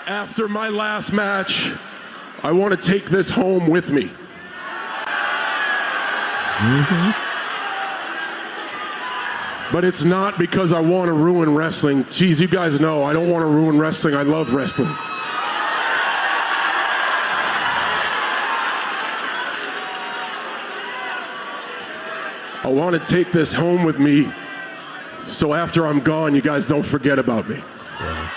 After my last match, I want to take this home with me. But it's not because I want to ruin wrestling. Geez, you guys know I don't want to ruin wrestling. I love wrestling. I want to take this home with me so after I'm gone, you guys don't forget about me. Yeah.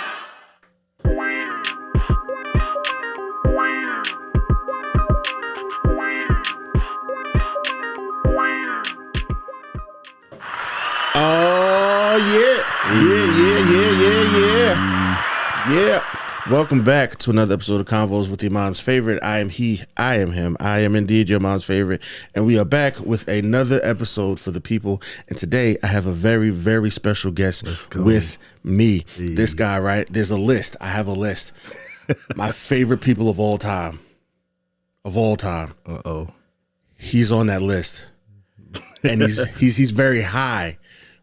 Yeah. Welcome back to another episode of Convos with your mom's favorite. I am he, I am him. I am indeed your mom's favorite. And we are back with another episode for the people. And today I have a very, very special guest with me. Hey. This guy, right? There's a list. I have a list. My favorite people of all time. Of all time. Uh-oh. He's on that list. And he's very high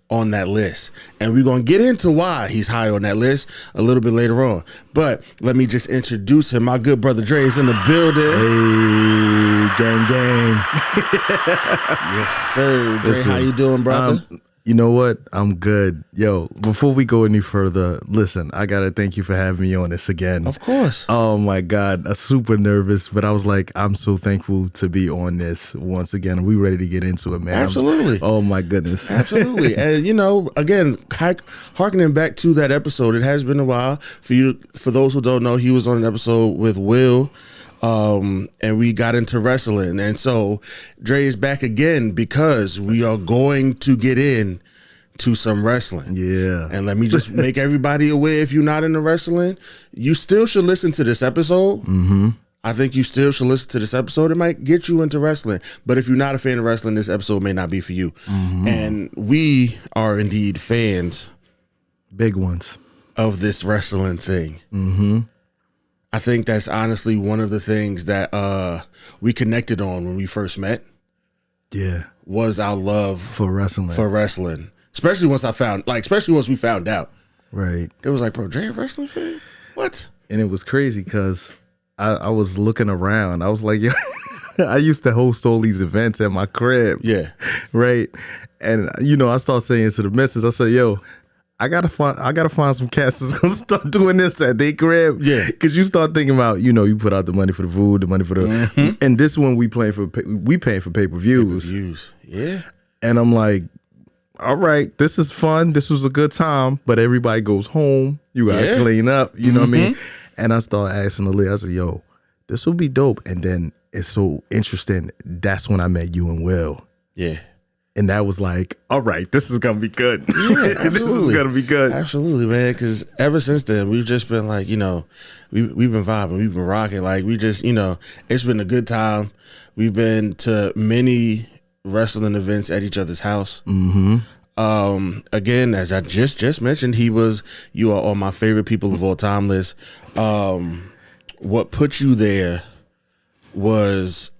on that list, and we're gonna get into why he's high on that list a little bit later on. But let me just introduce him. My good brother Dre is in the building. Hey, gang. Yes, sir. Dre, how you doing, brother? You know what? I'm good. Yo, before we go any further, listen, I gotta thank you for having me on this again. Of course. Oh my God, I'm super nervous, but I was like, I'm so thankful to be on this once again. We ready to get into it, man. Absolutely. Oh my goodness. Absolutely. And you know, again, harkening back to that episode, it has been a while. For those who don't know, he was on an episode with Will. And we got into wrestling. And so Dre is back again because we are going to get in to some wrestling. Yeah. And let me just make everybody aware, if you're not into wrestling, you still should listen to this episode. Mm-hmm. I think you still should listen to this episode. It might get you into wrestling. But if you're not a fan of wrestling, this episode may not be for you. Mm-hmm. And we are indeed fans. Big ones. Of this wrestling thing. Mm-hmm. I think that's honestly one of the things that we connected on when we first met. Yeah. Was our love for wrestling. Especially once we found out. Right. It was like, bro, Dre a wrestling fan? What? And it was crazy because I was looking around. I was like, yo, I used to host all these events at my crib. Yeah. Right. And you know, I started saying to the missus, I said, yo, I gotta find some cats that's gonna start doing this at their crib. Yeah, because you start thinking about, you know, you put out the money for the food, the money for the, and this one we paying for pay-per-views. Yeah, and I'm like, all right, this is fun. This was a good time, but everybody goes home. You gotta clean up. You know what I mean? And I start asking the I said, yo, this will be dope. And then it's so interesting. That's when I met you and Will. Yeah. And that was like, all right, this is going to be good. Yeah, absolutely. This is going to be good. Absolutely, man. Because ever since then, we've just been like, you know, we've been vibing. We've been rocking. Like, we just, you know, it's been a good time. We've been to many wrestling events at each other's house. Mm-hmm. Again, as I just mentioned, you are on my favorite people of all time list. What put you there was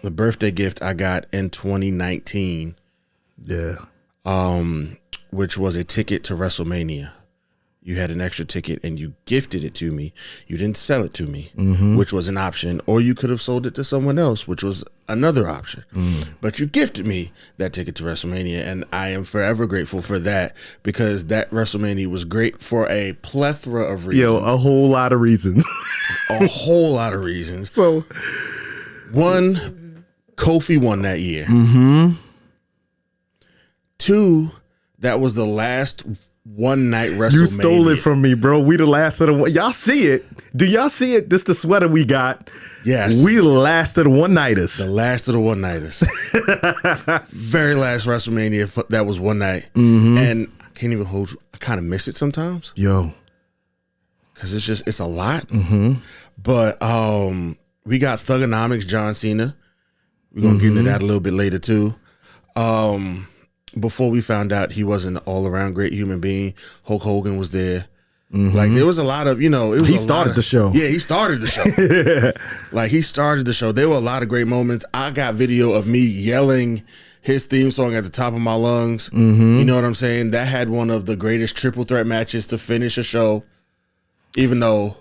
the birthday gift I got in 2019. Yeah. Which was a ticket to Wrestlemania. You had an extra ticket and you gifted it to me. You didn't sell it to me, which was an option, or you could have sold it to someone else, which was another option. But you gifted me that ticket to Wrestlemania, and I am forever grateful for that, because that Wrestlemania was great for a plethora of reasons. Yo, a whole lot of reasons. A whole lot of reasons. So, one, Kofi won that year. Mm-hmm. Two, that was the last one night WrestleMania. You stole it from me, bro. We the last of the one. Y'all see it? Do y'all see it? This the sweater we got. Yes. We the last of the one-nighters. The last of the one-nighters. Very last WrestleMania, that was one night. And I can't even hold you. I kind of miss it sometimes. Yo. Because it's a lot. But we got Thugonomics, John Cena. We're going to get into that a little bit later, too. Before we found out he was an all-around great human being, Hulk Hogan was there. Like, there was a lot of, you know, it was he started the show. Yeah, he started the show. Like, he started the show. There were a lot of great moments. I got video of me yelling his theme song at the top of my lungs. You know what I'm saying? That had one of the greatest triple threat matches to finish a show. Even though,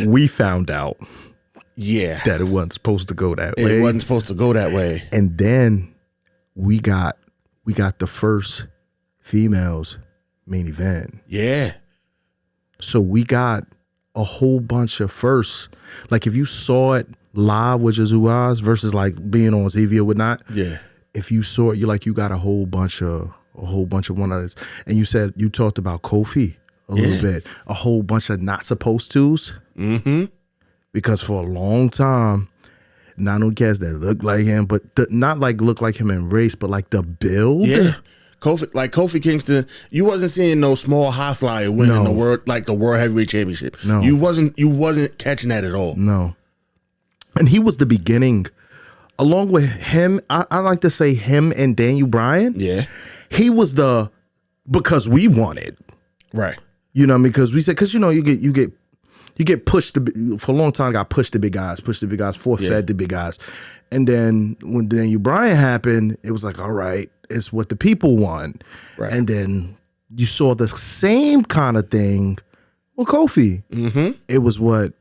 we found out yeah, that it wasn't supposed to go that way. it wasn't supposed to go that way. And then we got the first females main event. Yeah. So we got a whole bunch of firsts. Like if you saw it live with your zoo eyes versus like being on TV or whatnot. Yeah. If you saw it, you got a whole bunch of one others. And you talked about Kofi a little bit, a whole bunch of not supposed to's. Mm-hmm. Because for a long time, not only cats that look like him, but not like look like him in race, but like the build. Yeah. Kofi Kingston, you wasn't seeing no small high flyer winning the world heavyweight championship. No. You wasn't catching that at all. No. And he was the beginning, along with him, I like to say him and Daniel Bryan. Yeah. He was because we wanted. Right. You know, because we said, because you get pushed for a long time. Got pushed the big guys, fed the big guys, and then when Daniel Bryan happened, it was like, all right, it's what the people want. Right. And then you saw the same kind of thing with Kofi. Mm-hmm. It was what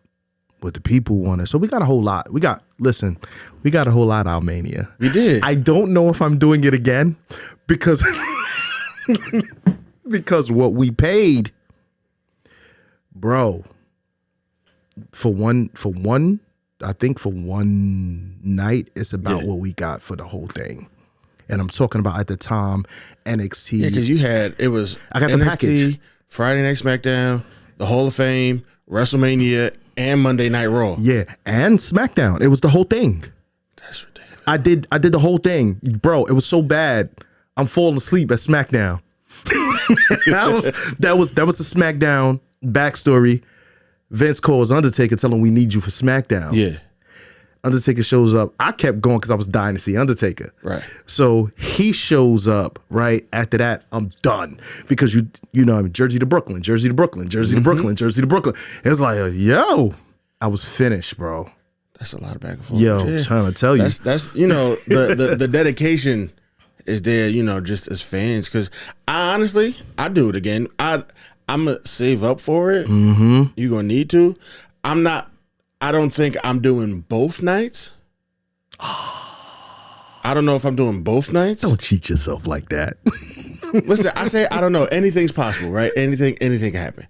the people wanted. So we got a whole lot. We got a whole lot out of Mania. We did. I don't know if I'm doing it again because what we paid, bro. For one night, it's about what we got for the whole thing. And I'm talking about at the time NXT. Yeah, because I got the NXT, package. Friday Night SmackDown, the Hall of Fame, WrestleMania, and Monday Night Raw. Yeah, and SmackDown. It was the whole thing. That's ridiculous. I did the whole thing, bro. It was so bad. I'm falling asleep at SmackDown. that was the SmackDown backstory. Vince calls Undertaker, telling him we need you for SmackDown. Yeah. Undertaker shows up. I kept going because I was dying to see Undertaker. Right. So he shows up, right? After that, I'm done. Because you know, I mean, Jersey to Brooklyn, Jersey to Brooklyn, Jersey to Brooklyn, Jersey to Brooklyn. It was like, yo, I was finished, bro. That's a lot of back and forth. Yo, I'm trying to tell you. That's the dedication is there, just as fans. Because I do it again. I'm going to save up for it. Mm-hmm. You're going to need to. I don't think I'm doing both nights. I don't know if I'm doing both nights. Don't cheat yourself like that. Listen, I don't know. Anything's possible, right? Anything can happen.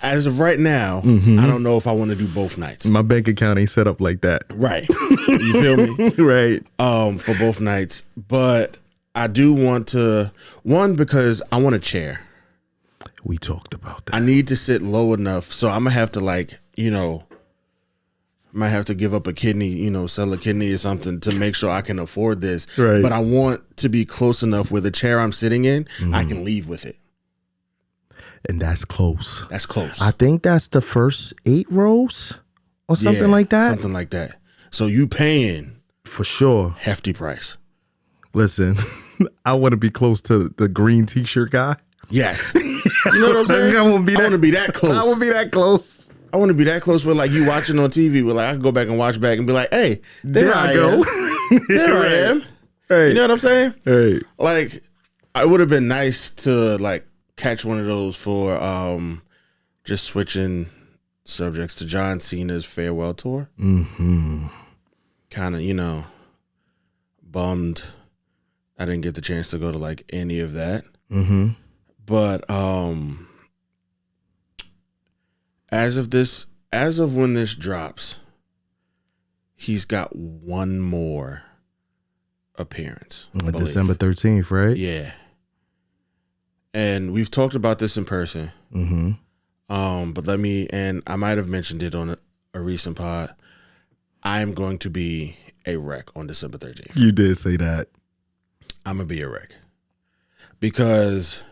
As of right now, I don't know if I want to do both nights. My bank account ain't set up like that. Right. You feel me? Right. For both nights. But I do want to, because I want a chair. We talked about that. I need to sit low enough, so I'm gonna have to might have to give up a kidney, sell a kidney or something to make sure I can afford this. Right. But I want to be close enough where the chair I'm sitting in, I can leave with it. And that's close. That's close. I think that's the first 8 rows or something like that. Something like that. So you paying for sure hefty price. Listen, I want to be close to the green t-shirt guy. Yes. You know what I'm saying? I want to be that close. I want to be that close. I want to be that close where you watching on TV where I can go back and watch back and be like, hey, there I go. There I am. Hey. You know what I'm saying? Hey. It would have been nice to catch one of those for just switching subjects to John Cena's farewell tour. Mm-hmm. Kind of, bummed I didn't get the chance to go to any of that. Mm-hmm. But as of when this drops, he's got one more appearance. December 13th, right? Yeah. And we've talked about this in person. Mm-hmm. But I might have mentioned it on a recent pod. I am going to be a wreck on December 13th. You did say that. I'm going to be a wreck. Because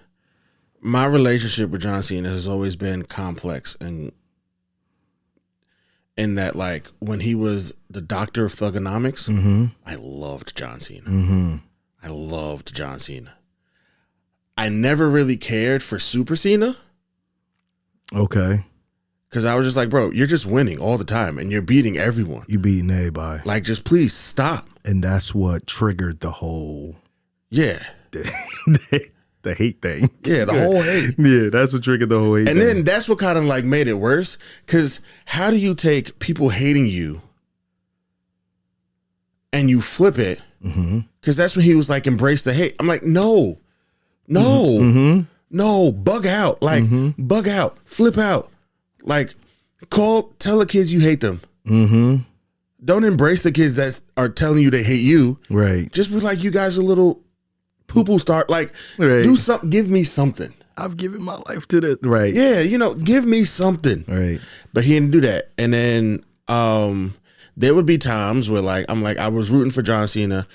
my relationship with John Cena has always been complex, and in that when he was the doctor of thugonomics, I loved John Cena. Mm-hmm. I loved John Cena. I never really cared for Super Cena. Okay. Because I was just bro, you're just winning all the time and you're beating everyone. You beating everybody. Just please stop. And that's what triggered the whole Yeah. The hate thing. Yeah, the whole hate. Yeah, that's what triggered the whole hate And thing. then that's what kind of like made it worse. Because how do you take people hating you and you flip it? Because that's when he was like, embrace the hate. I'm like, no, bug out. Like, bug out, flip out. Like, tell the kids you hate them. Don't embrace the kids that are telling you they hate you. Right. Just be like, you guys are little poo-poo star. Like, do something. Give me something. I've given my life to this. Right. Yeah, give me something. Right. But he didn't do that. And then there would be times where I was rooting for John Cena,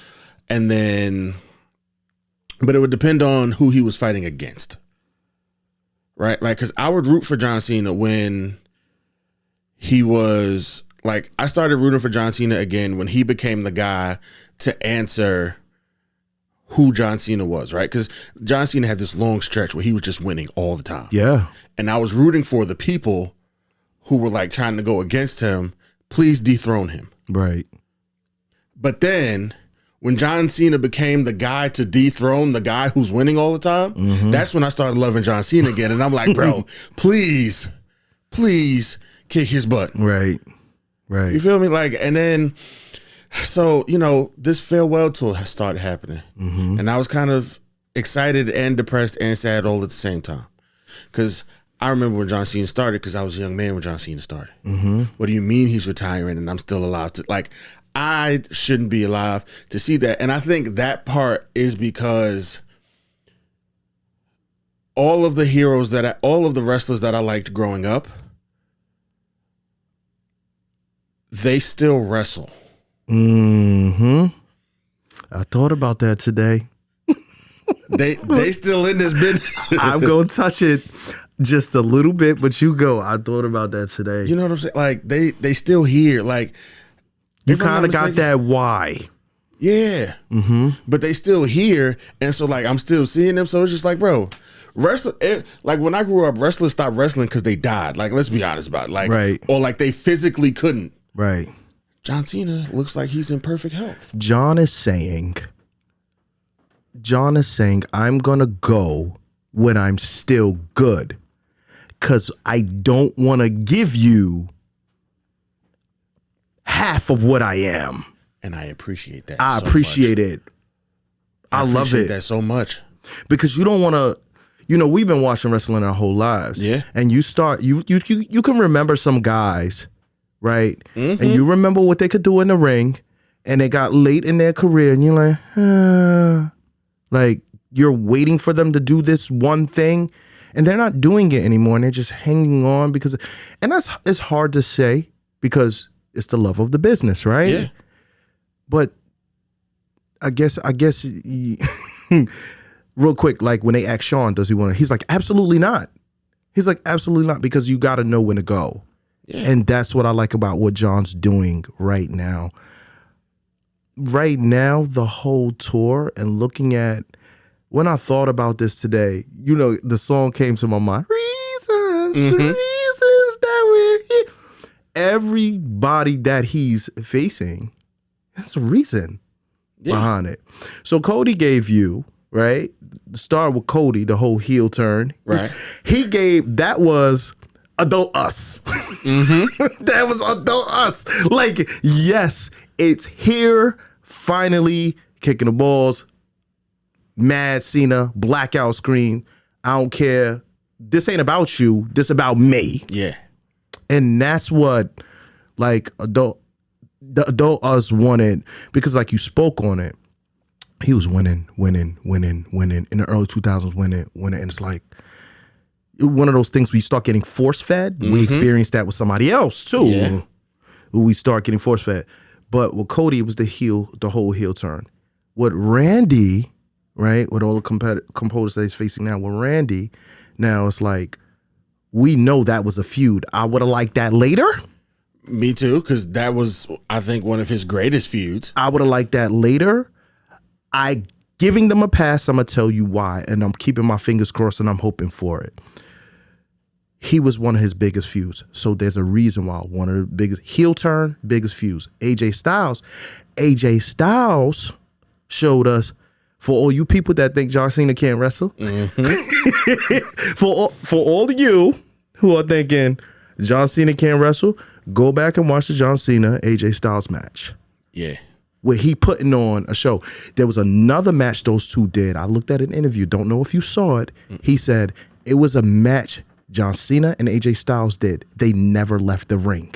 and then, but it would depend on who he was fighting against. Right? Like, because I would root for John Cena when he was like, I started rooting for John Cena again when he became the guy to answer who John Cena was, right? Because John Cena had this long stretch where he was just winning all the time. Yeah. And I was rooting for the people who were like trying to go against him. Please dethrone him. Right. But then when John Cena became the guy to dethrone the guy who's winning all the time, that's when I started loving John Cena again. And I'm like, bro, please kick his butt. Right. Right. You feel me? Like, and then, so, this farewell tour has started happening. And I was kind of excited and depressed and sad all at the same time. Because I remember when John Cena started, because I was a young man when John Cena started. What do you mean he's retiring and I'm still alive? I shouldn't be alive to see that. And I think that part is because all of the wrestlers that I liked growing up, they still wrestle. I thought about that today. They still in this business. I'm going to touch it just a little bit, but you go. I thought about that today. You know what I'm saying? Like, they still here. Like, you kind of got that why. Yeah. But they still here. And so, like, I'm still seeing them. So it's just like, bro, like when I grew up, wrestlers stopped wrestling because they died. Like, let's be honest about it. Like, right. Or like they physically couldn't. Right. John Cena looks like he's in perfect health. John is saying, I'm going to go when I'm still good, because I don't want to give you half of what I am. And I appreciate that. I appreciate it. I love it. That so much. Because you don't want to, we've been watching wrestling our whole lives. Yeah. And you can remember some guys, right? And you remember what they could do in the ring, and they got late in their career, and you're like, like you're waiting for them to do this one thing, and they're not doing it anymore, and they're just hanging on it's hard to say because it's the love of the business, right? Yeah. But I guess real quick, like when they asked Sean, does he want to? He's like, absolutely not. He's like, absolutely not, because you got to know when to go. Yeah. And that's what I like about what John's doing right now. Right now, the whole tour, and looking at, when I thought about this today, the song came to my mind. Reasons, the reasons that we're here. Everybody that he's facing, that's a reason behind it. So Cody gave you, right? Start with Cody, the whole heel turn. Right. That was adult us. That was adult us. Like, yes, it's here, finally, kicking the balls. Mad Cena, blackout screen. I don't care. This ain't about you. This about me. Yeah. And that's what, like, the adult us wanted, because like you spoke on it. He was winning in the early 2000s, winning. And it's like one of those things we start getting force fed. We experienced that with somebody else too. Yeah. We start getting force fed. But with Cody, it was the whole heel turn. With Randy, right, with all the composers that he's facing now, with Randy, now it's like, we know that was a feud. I would have liked that later. Me too, because that was, I think, one of his greatest feuds. I would have liked that later. Giving them a pass, I'm going to tell you why, and I'm keeping my fingers crossed and I'm hoping for it. He was one of his biggest feuds. So there's a reason why. One of the biggest heel turn, biggest feuds. AJ Styles showed us For all you people that think John Cena can't wrestle, for all of you who are thinking John Cena can't wrestle, go back and watch the John Cena AJ Styles match. Yeah. Where he putting on a show. There was another match those two did. I looked at an interview. Don't know if you saw it. He said it was a match John Cena and AJ Styles did. They never left the ring.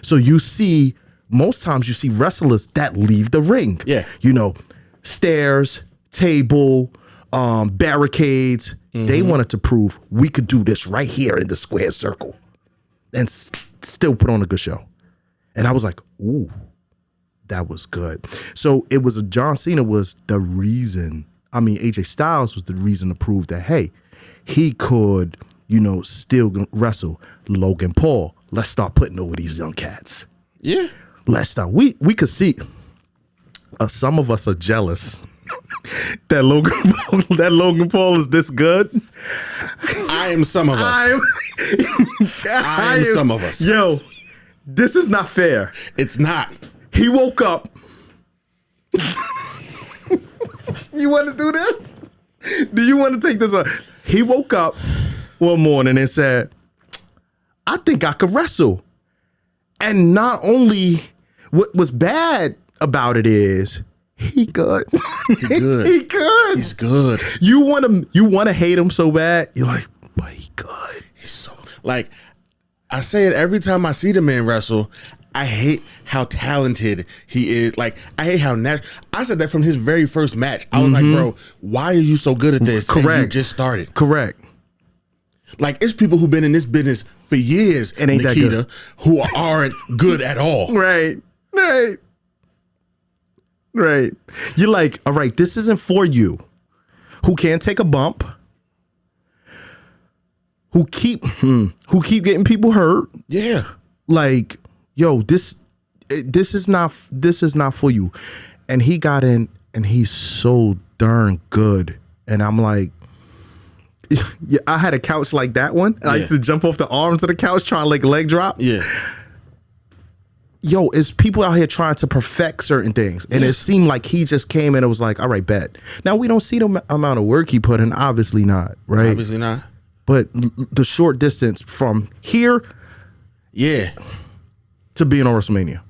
So you see, most times you see wrestlers that leave the ring. Yeah. You know, stairs, table, barricades. They wanted to prove we could do this right here in the square circle and still put on a good show. And I was like, ooh, that was good. So it was John Cena was the reason. I mean, AJ Styles was the reason to prove that, hey, he could, you know, still wrestle. Logan Paul, let's start putting over these young cats. Yeah. Let's start. We could see. Some of us are jealous that Logan Paul is this good. I am some of us. I am some of us. Yo, this is not fair. It's not. He woke up. You want to do this? Do you want to take this? He woke up one morning and said, I think I could wrestle. And not only what was bad about it is he good. He good. He good. He's good. You want to hate him so bad. You're like, but he good. He's so like I say it every time I see the man wrestle. I hate how talented he is. Like, I hate how I said that from his very first match. I was like, bro, why are you so good at this? Correct. And you just started. Correct. Like, it's people who've been in this business for years, and ain't Nikita, that good. who aren't good at all. Right. You're like, all right, this isn't for you. Who can't take a bump? Who keep getting people hurt? Yeah. Like, yo, this is not for you. And he got in and he's so darn good. And I'm like, yeah, I had a couch like that one. I used to jump off the arms of the couch trying to like leg drop. Yeah. Yo, it's people out here trying to perfect certain things. And it seemed like he just came in and was like, all right, bet. Now, we don't see the amount of work he put in. Obviously not, right? Obviously not. But the short distance from here to being on WrestleMania.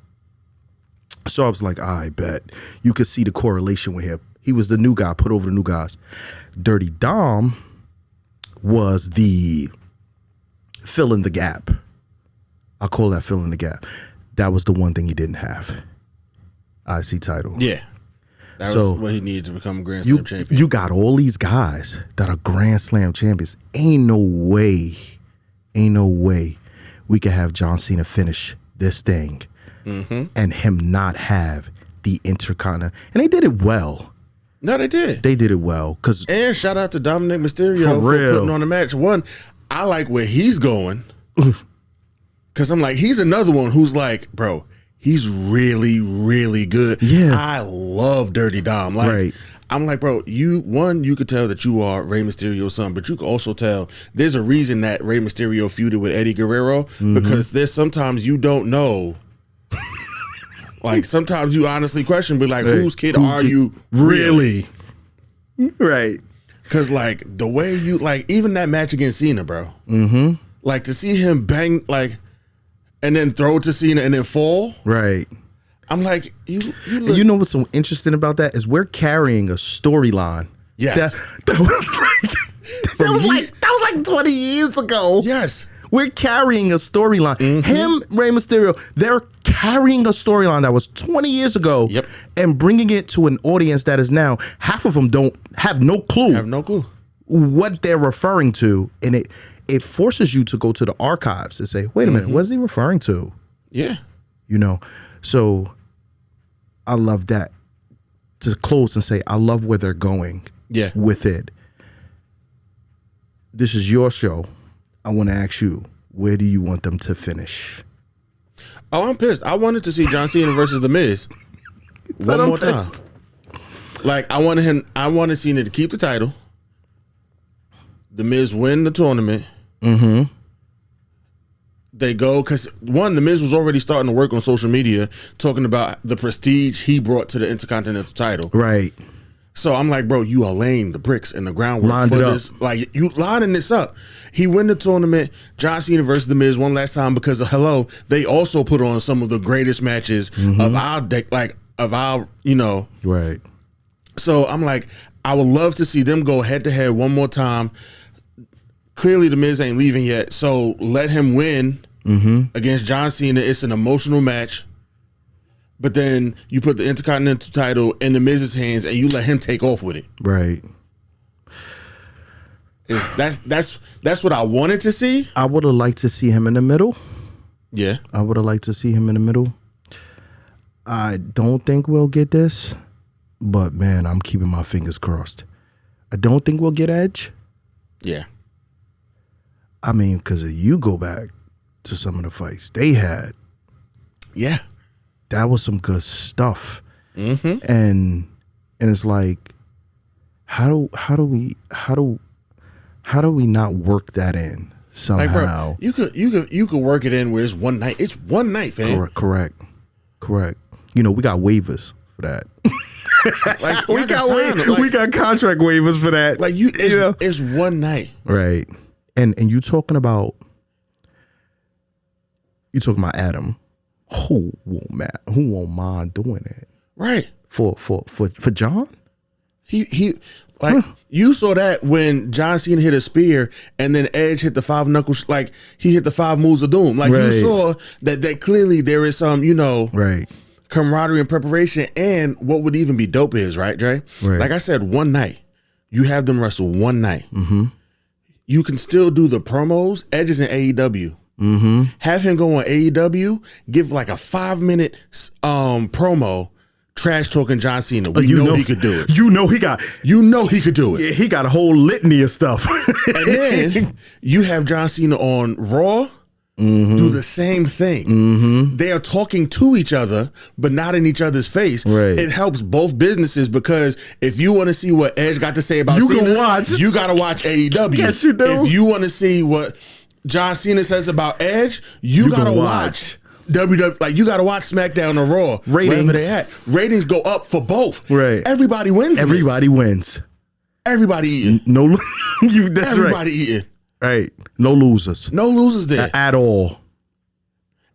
So I was like, I bet. You could see the correlation with him. He was the new guy, put over the new guys. Dirty Dom was the fill in the gap. I call that fill in the gap. That was the one thing he didn't have. IC title. Yeah. That was what he needed to become a Grand Slam champion. You got all these guys that are Grand Slam champions. Ain't no way we could have John Cena finish this thing and him not have the Intercontinental. And they did it well. No, they did. They did it well. And shout out to Dominic Mysterio for putting on the match. One, I like where he's going. Because I'm like, he's another one who's like, bro, he's really, really good. Yeah. I love Dirty Dom. Like, I'm like, bro, you could tell that you are Rey Mysterio's son, but you could also tell there's a reason that Rey Mysterio feuded with Eddie Guerrero, because there's sometimes you don't know. Like, sometimes you honestly question, but like, whose kid are you really? Right. Because, like, the way you, like, even that match against Cena, bro. Like, to see him bang, like, and then throw it to Cena and then fall. Right. I'm like, you know what's so interesting about that is we're carrying a storyline. Yes. That was like 20 years ago. Yes. We're carrying a storyline. Him, Rey Mysterio, they're carrying a storyline that was 20 years ago and bringing it to an audience that is now, half of them have no clue what they're referring to. And it forces you to go to the archives and say, wait a minute, what is he referring to? Yeah. You know, so I love that. To close and say, I love where they're going with it. This is your show. I want to ask you, where do you want them to finish? Oh, I'm pissed. I wanted to see John Cena versus The Miz one more time. Like, I wanted Cena to keep the title. The Miz win the tournament. they go because one, the Miz was already starting to work on social media, talking about the prestige he brought to the Intercontinental title. Right. So I'm like, bro, you are laying the bricks and the groundwork Lined for it up. this. Like, you lining this up. He win the tournament, John Cena versus The Miz one last time because hello, they also put on some of the greatest matches of our Right. So I'm like, I would love to see them go head to head one more time. Clearly, The Miz ain't leaving yet, so let him win against John Cena. It's an emotional match. But then you put the Intercontinental title in The Miz's hands and you let him take off with it. Right. That's what I wanted to see. I would have liked to see him in the middle. Yeah. I would have liked to see him in the middle. I don't think we'll get this, but man, I'm keeping my fingers crossed. I don't think we'll get Edge. Yeah. I mean, because you go back to some of the fights they had. Yeah. That was some good stuff. And it's like, how do we not work that in somehow? Like, bro, you could work it in where it's one night. It's one night, fam. Correct. You know, we got waivers for that. Like, we got contract waivers for that. Like it's one night. Right. And you talking about Adam. Who won't mind doing that? Right. For John? He like you saw that when John Cena hit a spear and then Edge hit the 5 knuckles, like he hit the 5 moves of doom. Like you saw that clearly there is some, right, camaraderie and preparation. And what would even be dope is, right, Dre? Right. Like I said, one night. You have them wrestle one night. You can still do the promos. Edge is in AEW. Have him go on AEW, give like a 5-minute promo, trash talking John Cena. We know he could do it. You know he could do it. Yeah, he got a whole litany of stuff. And then you have John Cena on Raw. Do the same thing. They are talking to each other, but not in each other's face. Right. It helps both businesses because if you want to see what Edge got to say about Cena, you got to watch AEW. Yes, you do. If you want to see what John Cena says about Edge, you got to watch WWE. Like, you got to watch SmackDown or Raw. Ratings. Wherever they at. Ratings go up for both. Right. Everybody wins. Everybody wins. Everybody eating. No, that's Everybody right. eating. Right. No losers. No losers there. At all.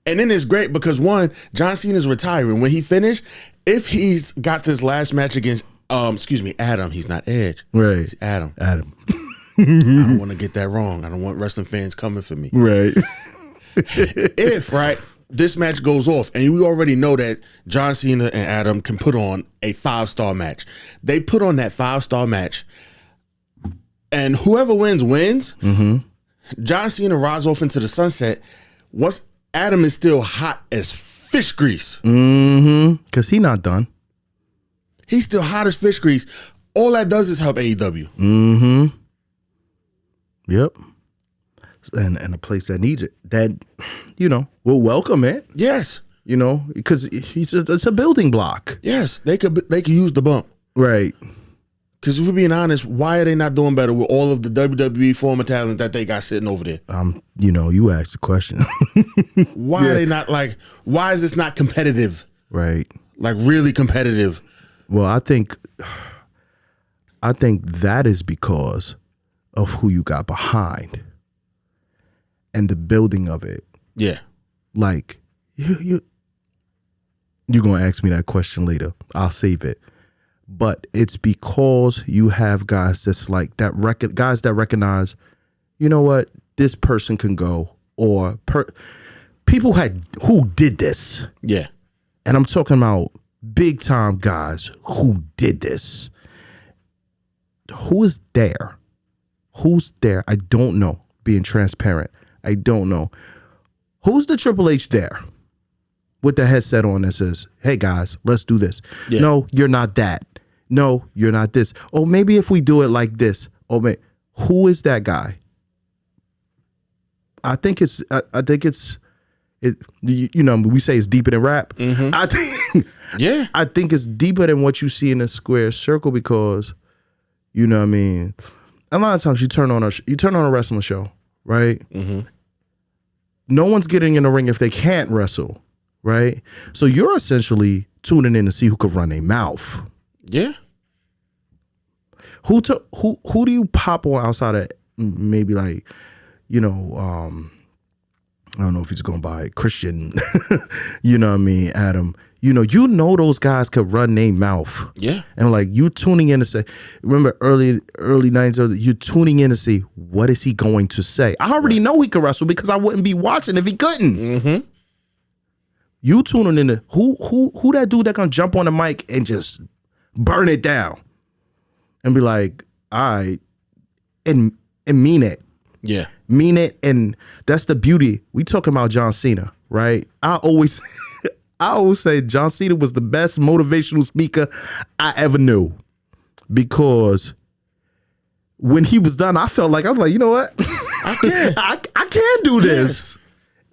And then it's great because one, John Cena's retiring. When he finished, if he's got this last match against Adam, he's not Edge. Right. He's Adam. I don't want to get that wrong. I don't want wrestling fans coming for me. Right. If, right, this match goes off, and we already know that John Cena and Adam can put on a 5-star match. They put on that 5-star match, and whoever wins. John Cena rides off into the sunset. Adam is still hot as fish grease. Because he not done. He's still hot as fish grease. All that does is help AEW. Yep. And a place that needs it, that, will welcome it. Yes. Because it's a building block. Yes. They could use the bump. Right. Because if we're being honest, why are they not doing better with all of the WWE former talent that they got sitting over there? You asked the question. Why are they not why is this not competitive? Right. Like really competitive? Well, I think that is because of who you got behind and the building of it. Yeah. Like you're gonna ask me that question later. I'll save it. But it's because you have guys that's like that guys that recognize, you know what, this person can go, or people who did this. Yeah. And I'm talking about big time guys who did this. Who is there? Who's there? I don't know. Being transparent. I don't know. Who's the Triple H there? With the headset on that says, hey guys, let's do this. Yeah. No, you're not that. No, you're not this. Oh, maybe if we do it like this. Oh, man, who is that guy? I think it's we say it's deeper than rap. I think it's deeper than what you see in a square circle because, you know what I mean? A lot of times you turn on a wrestling show, right? no one's getting in the ring if they can't wrestle, right? So you're essentially tuning in to see who could run their mouth. Yeah. Who do you pop on outside of maybe like, I don't know if he's going by Christian, you know what I mean, Adam. You know those guys could run their mouth. Yeah. And like you tuning in to say, remember early 90s, you tuning in to see what is he going to say. I already know he could wrestle because I wouldn't be watching if he couldn't. Mm-hmm. You tuning in to who that dude that gonna jump on the mic and just burn it down and be like, all right, and mean it. Yeah. Mean it. And that's the beauty. We talking about John Cena, right? I always say John Cena was the best motivational speaker I ever knew, because when he was done, I was like, you know what? I can do this.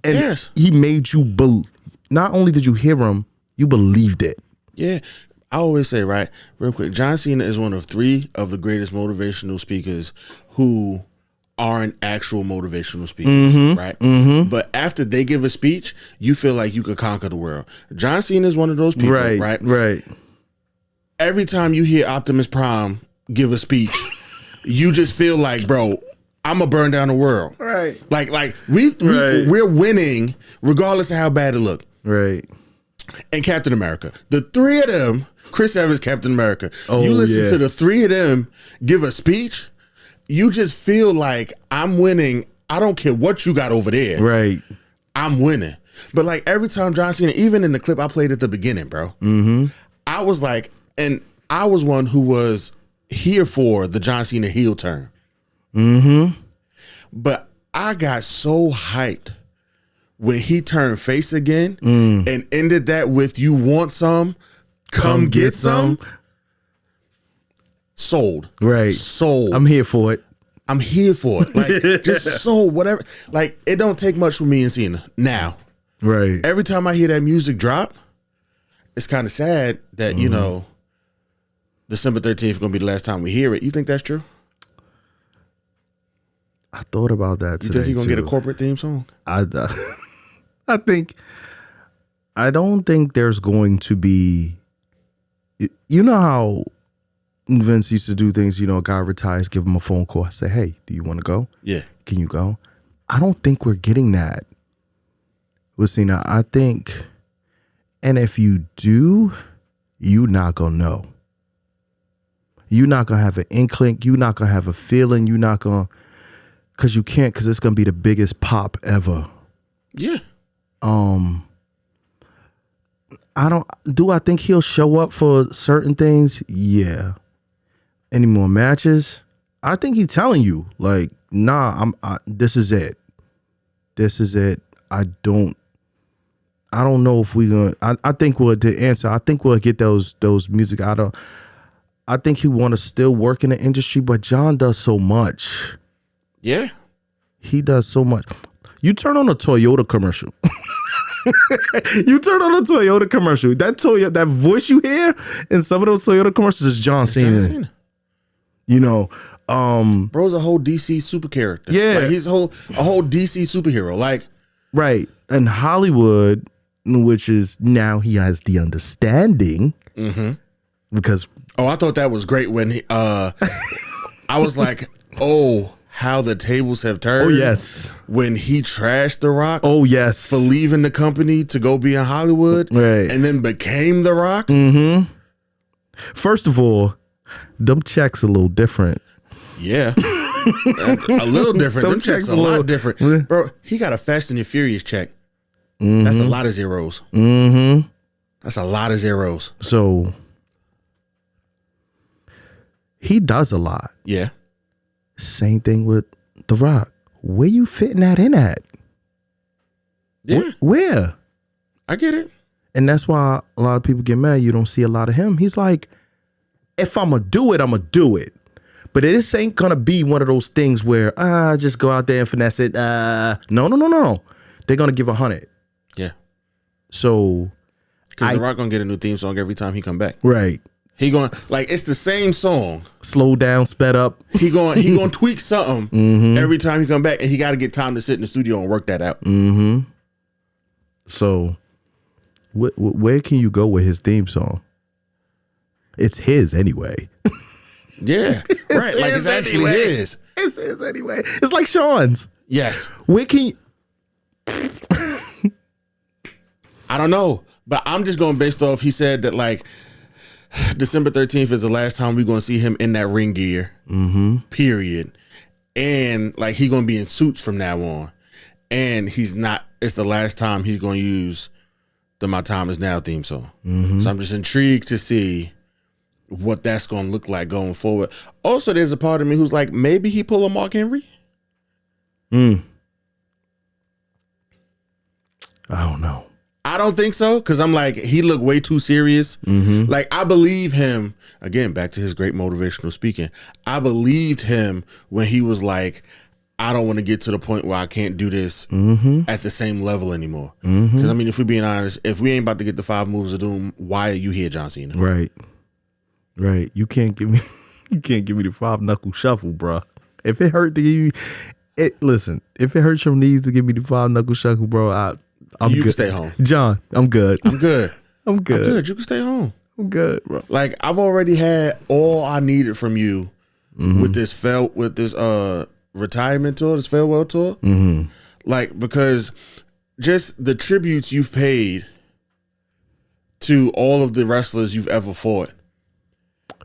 Yes. And he made you believe. Not only did you hear him, you believed it. Yeah. I always say, right, real quick, John Cena is one of 3 of the greatest motivational speakers who aren't actual motivational speakers, right? Mm-hmm. But after they give a speech, you feel like you could conquer the world. John Cena is one of those people, right? Right. Every time you hear Optimus Prime give a speech, you just feel like, bro, I'm gonna burn down the world. Right. Like we're winning regardless of how bad it looked. Right. And Captain America, the 3 of them, Chris Evans, Captain America. Oh, you listen yeah. to the 3 of them give a speech, you just feel like I'm winning. I don't care what you got over there. Right. I'm winning. But like every time John Cena, even in the clip I played at the beginning, bro, I was like, and I was one who was here for the John Cena heel turn. But I got so hyped when he turned face again and ended that with "You want some? Come get some." Sold. Right. Sold. I'm here for it. I'm here for it. Like, just sold, whatever. Like, it don't take much for me and Cena now. Right. Every time I hear that music drop, it's kind of sad that, December 13th is going to be the last time we hear it. You think that's true? I thought about that today. You think he's going to get a too. corporate theme song? I don't think there's going to be, you know how Vince used to do things, a guy retires, give him a phone call, say, hey, do you want to go? Yeah. Can you go? I don't think we're getting that with Cena. I think, and if you do, you're not going to know. You're not going to have an inkling. You're not going to have a feeling. You're not going to, because you can't, because it's going to be the biggest pop ever. Yeah. I think he'll show up for certain things? Yeah. Any more matches? I think he's telling you, like, nah, this is it. This is it. I don't know if we're gonna, I think we'll get those music out of, I think he want to still work in the industry, but John does so much. Yeah. He does so much. You turn on a Toyota commercial. That voice you hear in some of those Toyota commercials is John Cena. Bro's a whole DC super character. Yeah. Like he's a whole DC superhero. Like, right. And Hollywood, which is now he has the understanding because. Oh, I thought that was great when he, I was like, oh, how the tables have turned. Oh, yes. When he trashed The Rock. Oh, yes. For leaving the company to go be in Hollywood. Right. And then became The Rock. First of all, them checks a little different. Yeah. A little different. Them checks a lot different. Bro, he got a Fast and the Furious check. That's a lot of zeros. That's a lot of zeros. So he does a lot. Yeah. Same thing with The Rock. Where you fitting that in at? Yeah. Where? I get it. And that's why a lot of people get mad. You don't see a lot of him. He's like, if I'm going to do it, I'm going to do it. But this ain't going to be one of those things where, just go out there and finesse it. No. They're going to give 100. Yeah. So. Because The Rock going to get a new theme song every time he come back. Right. He going like it's the same song. Slow down, sped up. He going tweak something every time he come back, and he got to get time to sit in the studio and work that out. So, where can you go with his theme song? It's his anyway. Yeah, right. Like it's actually his. It's his anyway. It's like Sean's. Yes. Where can you? I don't know, but I'm just going based off. He said that like December 13th is the last time we're going to see him in that ring gear. Period. And like he going to be in suits from now on. And he's not. It's the last time he's going to use the "My Time Is Now" theme song. So I'm just intrigued to see what that's going to look like going forward. Also, there's a part of me who's like, maybe he pull a Mark Henry. I don't know. I don't think so, because I'm like, he looked way too serious. Like, I believe him, again, back to his great motivational speaking. I believed him when he was like, I don't want to get to the point where I can't do this at the same level anymore. Because, I mean, if we're being honest, if we ain't about to get the 5 moves of doom, why are you here, John Cena? Right. You can't give me the 5-knuckle shuffle, bro. If it hurt to give you listen, if it hurts your knees to give me the 5-knuckle shuffle, bro, I'm you good. Can stay home. John, I'm good. I'm good. I'm good. You can stay home. I'm good, bro. Like, I've already had all I needed from you with this retirement tour, this farewell tour. Like, because just the tributes you've paid to all of the wrestlers you've ever fought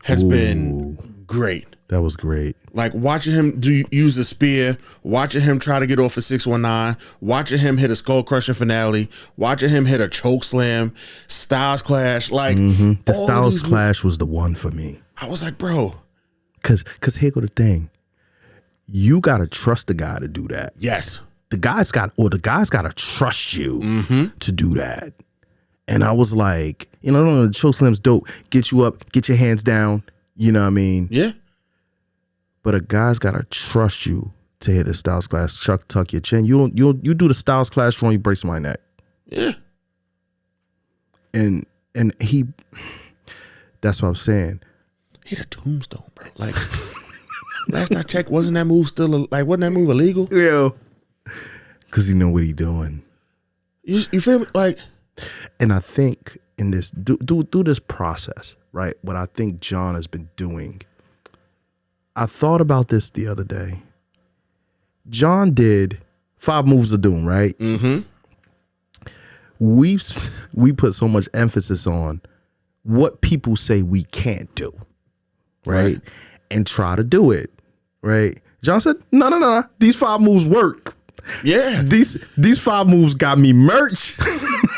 has been great. That was great. Like watching him use the spear, watching him try to get off a 619, watching him hit a skull crushing finale, watching him hit a choke slam, Styles Clash. Like the Styles Clash was the one for me. I was like, bro, because here go the thing, you gotta trust the guy to do that. Yes, the guy's gotta trust you to do that. And I was like, the choke slam's dope. Get you up, get your hands down. You know what I mean? Yeah. But a guy's gotta trust you to hit a Styles Clash, tuck your chin. You do the Styles Clash wrong, you break my neck. Yeah. And he, that's what I'm saying. He hit a tombstone, bro. Like last I checked, wasn't that move illegal? Yeah. Cause he know what he doing. You feel me? Like, and I think in this do this process, right? What I think John has been doing. I thought about this the other day. John did 5 moves of doom, right? We put so much emphasis on what people say we can't do, right? And try to do it, right? John said, no. These 5 moves work. Yeah. These 5 moves got me merch.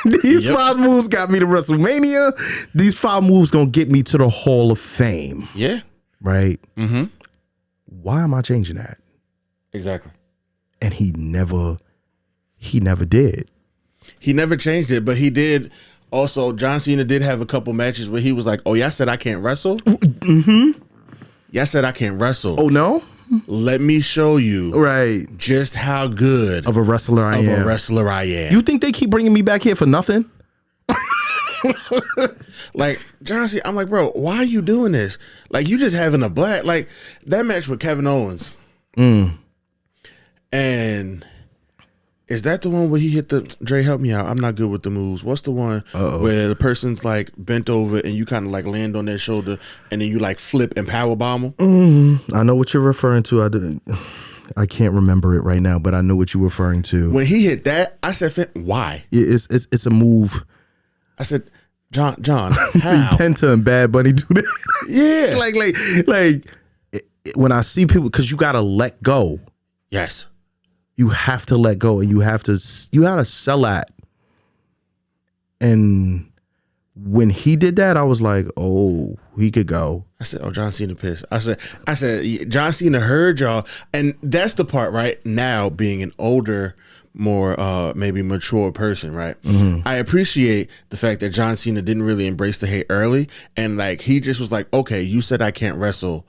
These 5 moves got me to WrestleMania. These 5 moves gonna get me to the Hall of Fame. Yeah. Right? Why am I changing that? Exactly. And he never did. He never changed it, but he did. Also, John Cena did have a couple matches where he was like, "Oh, y'all said I can't wrestle." Y'all said I can't wrestle. Oh no. Let me show you, right, just how good of a wrestler I am. You think they keep bringing me back here for nothing? Like John Cena, I'm like, bro, why are you doing this? Like, you just having a blast. Like that match with Kevin Owens, and is that the one where he hit the Dre? Help me out. I'm not good with the moves. What's the one where the person's like bent over and you kind of like land on their shoulder and then you like flip and power bomb them? I know what you're referring to. I can't remember it right now, but I know what you're referring to. When he hit that, I said, why? It's a move. I said, John, how? See Penta and Bad Bunny do that. Yeah. like when I see people, because you got to let go. Yes. You have to let go, and you gotta sell that. And when he did that, I was like, oh, he could go. I said, oh, John Cena pissed. I said, John Cena heard y'all. And that's the part, right? Now, being an older, more maybe mature person, right? I appreciate the fact that John Cena didn't really embrace the hate early. And like, he just was like, okay, you said I can't wrestle.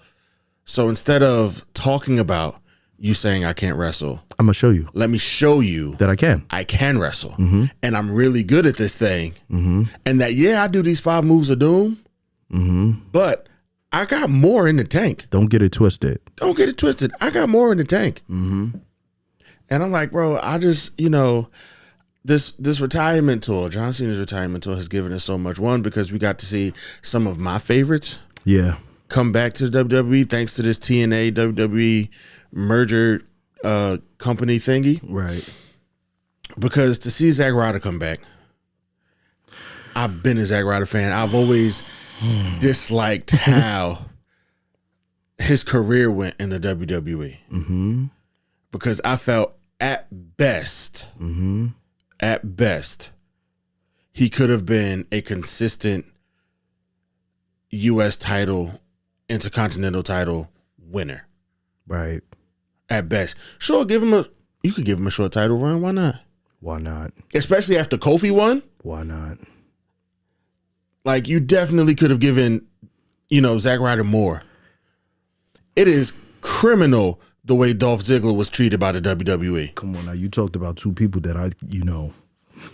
So instead of talking about you saying I can't wrestle, I'm gonna show you. Let me show you that I can. I can wrestle, and I'm really good at this thing. And that, I do these 5 moves of doom, But I got more in the tank. Don't get it twisted. Don't get it twisted. I got more in the tank. And I'm like, bro, I just, this retirement tour, John Cena's retirement tour has given us so much. One, because we got to see some of my favorites come back to the WWE thanks to this TNA WWE merger company thingy. Right. Because to see Zack Ryder come back, I've been a Zack Ryder fan. I've always disliked how his career went in the WWE. Because I felt at best, he could have been a consistent U.S. title, Intercontinental title winner. Right. At best. Sure, you could give him a short title run. Why not? Why not? Especially after Kofi won. Why not? Like, you definitely could have given, Zack Ryder more. It is criminal the way Dolph Ziggler was treated by the WWE. Come on now, you talked about two people that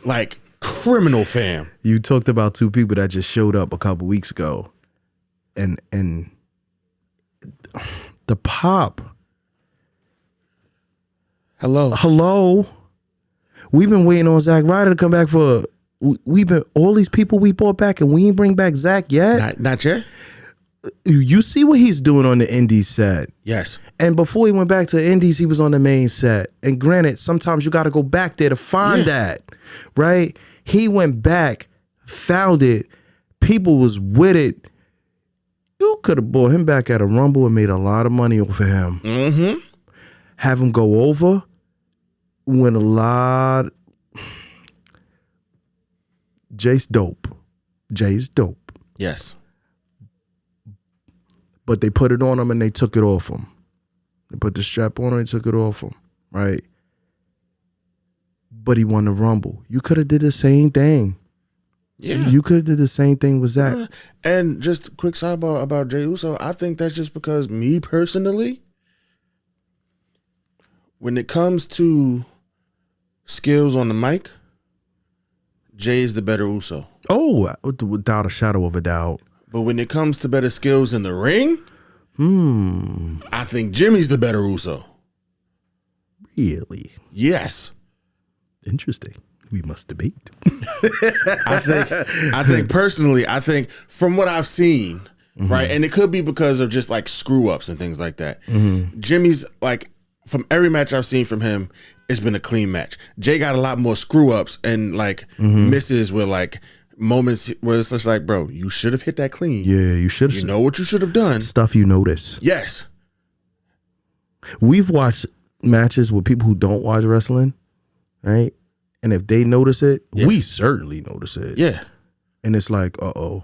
Like, criminal, fam. You talked about two people that just showed up a couple weeks ago. And the pop. Hello. We've been waiting on Zack Ryder to come back for all these people we brought back, and we ain't bring back Zack yet. Not yet. You see what he's doing on the Indies set. Yes. And before he went back to the Indies, he was on the main set. And granted, sometimes you got to go back there to find that, right? He went back, found it. People was with it. You could have brought him back at a Rumble and made a lot of money off of him. Have him go over, win a lot. Jay's dope. Yes. But they put it on him and they took it off him. They put the strap on him and took it off him, right? But he won the Rumble. You could have did the same thing. Yeah. You could have did the same thing with Zack. And just a quick sidebar about Jey Uso. I think that's just because me personally, when it comes to skills on the mic, Jay is the better Uso. Oh, without a shadow of a doubt. But when it comes to better skills in the ring, I think Jimmy's the better Uso. Really? Yes. Interesting. We must debate. I think personally, from what I've seen, right, and it could be because of just like screw ups and things like that. Jimmy's, like, from every match I've seen from him, it's been a clean match. Jay got a lot more screw ups and like misses with like moments where it's just like, bro, you should have hit that clean. Yeah, you should have. You know what you should have done. Stuff you notice. Yes. We've watched matches with people who don't watch wrestling, right? And if they notice it, we certainly notice it. Yeah. And it's like, uh-oh.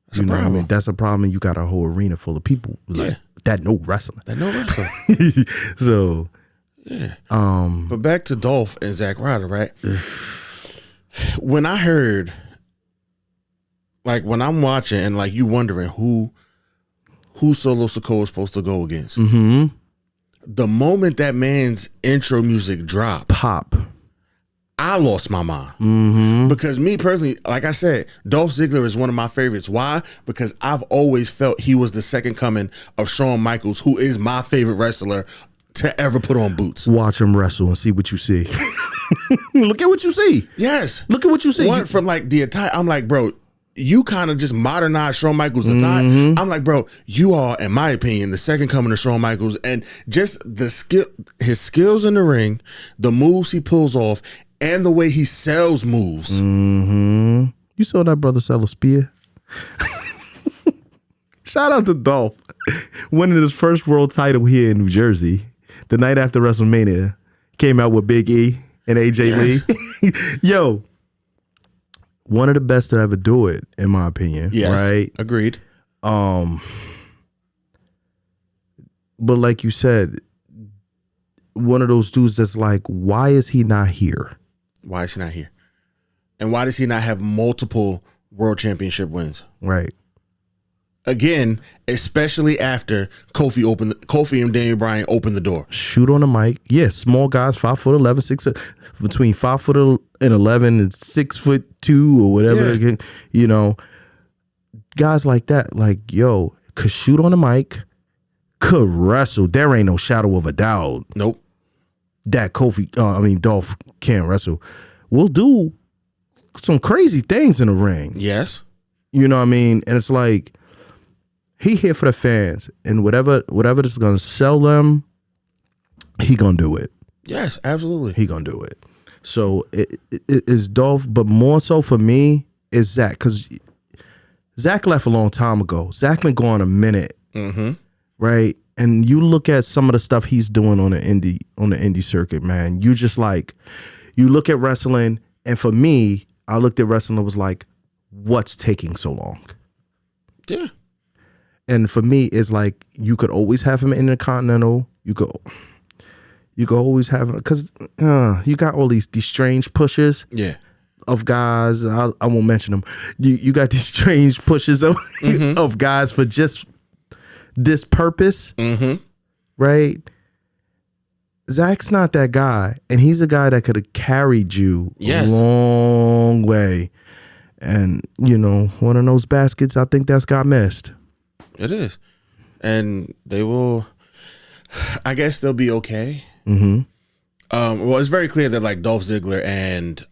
That's a problem. What I mean? That's a problem. And you got a whole arena full of people that know wrestling. So, yeah. But back to Dolph and Zack Ryder, right? When I heard, like, when I'm watching and like you wondering who Solo Sikoa is supposed to go against, the moment that man's intro music dropped, pop, I lost my mind. Because me personally, like I said, Dolph Ziggler is one of my favorites. Why? Because I've always felt he was the second coming of Shawn Michaels, who is my favorite wrestler to ever put on boots. Watch him wrestle and see what you see. Look at what you see. Yes. Look at what you see. One from like the attire, I'm like, bro, you kind of just modernized Shawn Michaels' attire. I'm like, bro, you are, in my opinion, the second coming of Shawn Michaels, and just his skills in the ring, the moves he pulls off, and the way he sells moves. You saw that brother sell a spear? Shout out to Dolph. Winning his first world title here in New Jersey. The night after WrestleMania. Came out with Big E and AJ Lee. Yo. One of the best to ever do it, in my opinion. Yes. Right? Agreed. But like you said, one of those dudes that's like, why is he not here? Why is he not here? And why does he not have multiple world championship wins? Right. Again, especially after Kofi and Daniel Bryan opened the door. Shoot on the mic. Yeah, small guys, 5'11", between 5'11" and 6'2" or whatever. Yeah. You know, guys like that, like, yo, could shoot on the mic, could wrestle. There ain't no shadow of a doubt Nope. that Dolph can't wrestle. We'll do some crazy things in the ring. Yes. You know what I mean? And it's like, he here for the fans, and whatever this is gonna sell them, he gonna do it. Yes, absolutely. He gonna do it. So it is Dolph, but more so for me is Zach, because Zach left a long time ago. Zach been gone a minute, right? And you look at some of the stuff he's doing on the indie circuit, man. You just like, you look at wrestling, and for me, I looked at wrestling and was like, what's taking so long? Yeah. And for me, it's like, you could always have him Intercontinental. You could always have him, because you got all these strange pushes. Yeah. Of guys, I won't mention them. You got these strange pushes of of guys for just this purpose, right? Zach's not that guy, and he's a guy that could have carried you a long way. And one of those baskets, I think that's got missed. It is, and they will. I guess they'll be okay. Well, it's very clear that like Dolph Ziggler and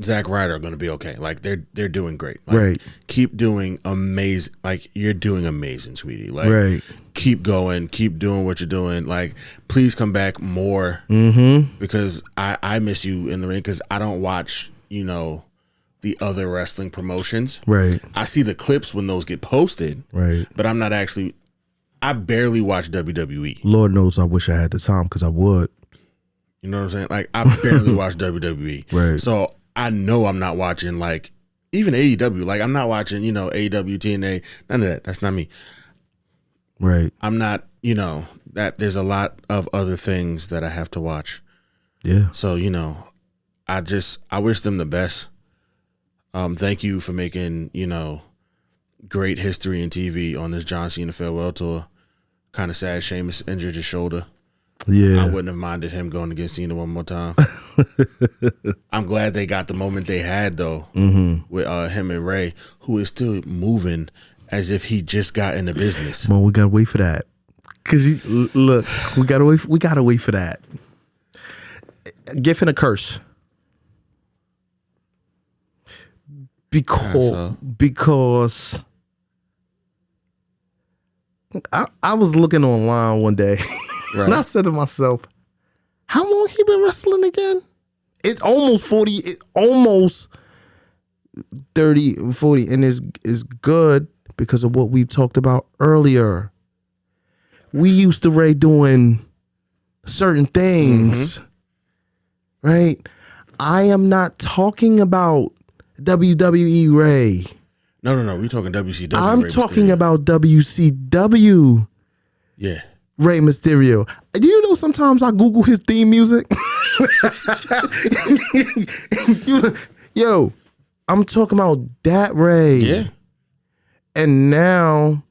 Zack Ryder are going to be okay. Like they're doing great. Like, right. Keep doing amazing. Like you're doing amazing, sweetie. Like right. Keep going. Keep doing what you're doing. Like please come back more because I miss you in the ring because I don't watch the other wrestling promotions. Right. I see the clips when those get posted. Right. But I'm not actually. I barely watch WWE. Lord knows I wish I had the time because I would. You know what I'm saying? Like I barely watch WWE. Right. So I know I'm not watching like even AEW. Like I'm not watching, AEW, TNA, none of that. That's not me. Right. I'm not, that there's a lot of other things that I have to watch. Yeah. So, I wish them the best. Thank you for making, great history in TV on this John Cena farewell tour. Kind of sad Sheamus injured his shoulder. Yeah. I wouldn't have minded him going against Cena one more time. I'm glad they got the moment they had though with him and Ray, who is still moving as if he just got in the business. Well, we gotta wait for that. Cause look, we gotta wait for that. Gift and a curse. Because I was looking online one day and I said to myself, how long he been wrestling again? It's almost 40, it almost 30, 40, and is good because of what we talked about earlier. We used to Ray doing certain things, right? I am not talking about WWE Ray. No. We're talking WCW. I'm Ray talking Mysterio. about WCW. Yeah. Ray Mysterio. Do you know sometimes I Google his theme music? Yo, I'm talking about that Ray. Yeah. And now,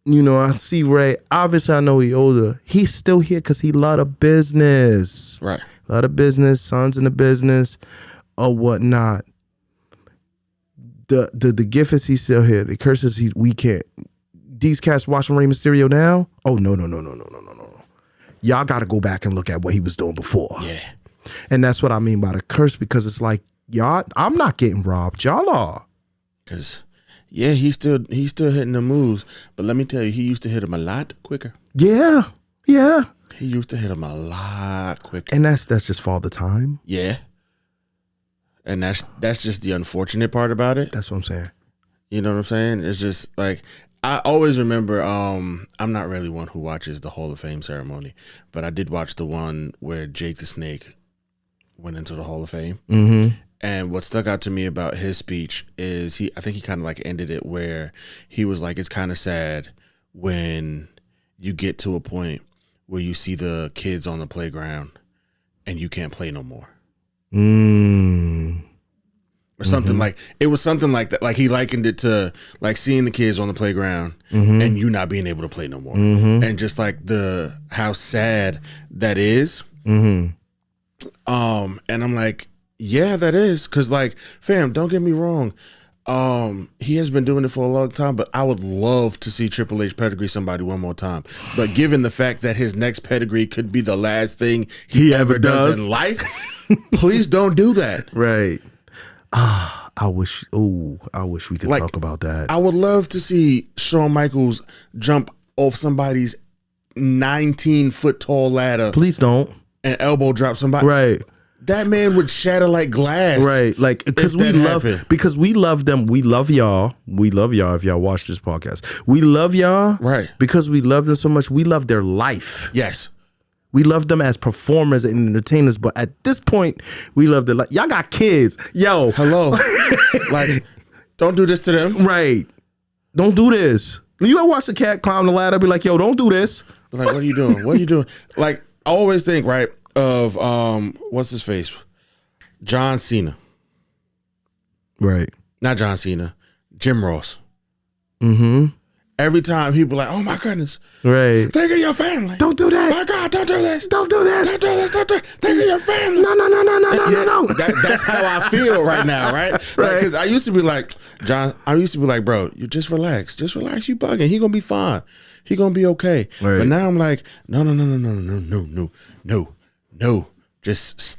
I see Ray. Obviously, I know he's older. He's still here because he love the business. Right. A lot of business, sons in the business, or whatnot. The gift is he's still here. The curse is we can't. These cats watching Rey Mysterio now? Oh, no. Y'all got to go back and look at what he was doing before. Yeah. And that's what I mean by the curse, because it's like, y'all, I'm not getting robbed. Y'all are. Because, yeah, he's still hitting the moves. But let me tell you, he used to hit them a lot quicker. Yeah. He used to hit them a lot quicker. And that's just Father Time. Yeah. And that's just the unfortunate part about it. That's what I'm saying. You know what I'm saying? It's just like, I always remember, I'm not really one who watches the Hall of Fame ceremony, but I did watch the one where Jake the Snake went into the Hall of Fame. And what stuck out to me about his speech is I think he kind of like ended it where he was like, it's kind of sad when you get to a point where you see the kids on the playground and you can't play no more. Or something like, it was something like that. Like he likened it to like seeing the kids on the playground and you not being able to play no more. And just like how sad that is. And I'm like, yeah, that is. Cause like, fam, don't get me wrong. He has been doing it for a long time, but I would love to see Triple H pedigree somebody one more time. But given the fact that his next pedigree could be the last thing he ever does in life, please don't do that. Right. I wish we could talk about that. I would love to see Shawn Michaels jump off somebody's 19-foot tall ladder. Please don't. And elbow drop somebody. Right. That man would shatter like glass. Right. Like, because we love them. We love y'all. We love y'all if y'all watch this podcast. We love y'all. Right. Because we love them so much. We love their life. Yes. We love them as performers and entertainers. But at this point, we love their life. Y'all got kids. Yo. Hello. Like, don't do this to them. Right. Don't do this. You ever watch a cat climb the ladder, be like, yo, don't do this. Like, what are you doing? What are you doing? Like, I always think, right, of what's his face? John Cena. Right. Not John Cena. Jim Ross. Mm-hmm. Every time people like, oh my goodness. Right. Think of your family. Don't do that. My God, don't do this. Don't do this. Don't do this. Don't do this. Think of your family. No. That's how I feel right now, right? Right. Because I used to be like, John, bro, you just relax. Just relax. You bugging. He gonna be fine. He gonna be okay. Right. But now I'm like, no. Just stop.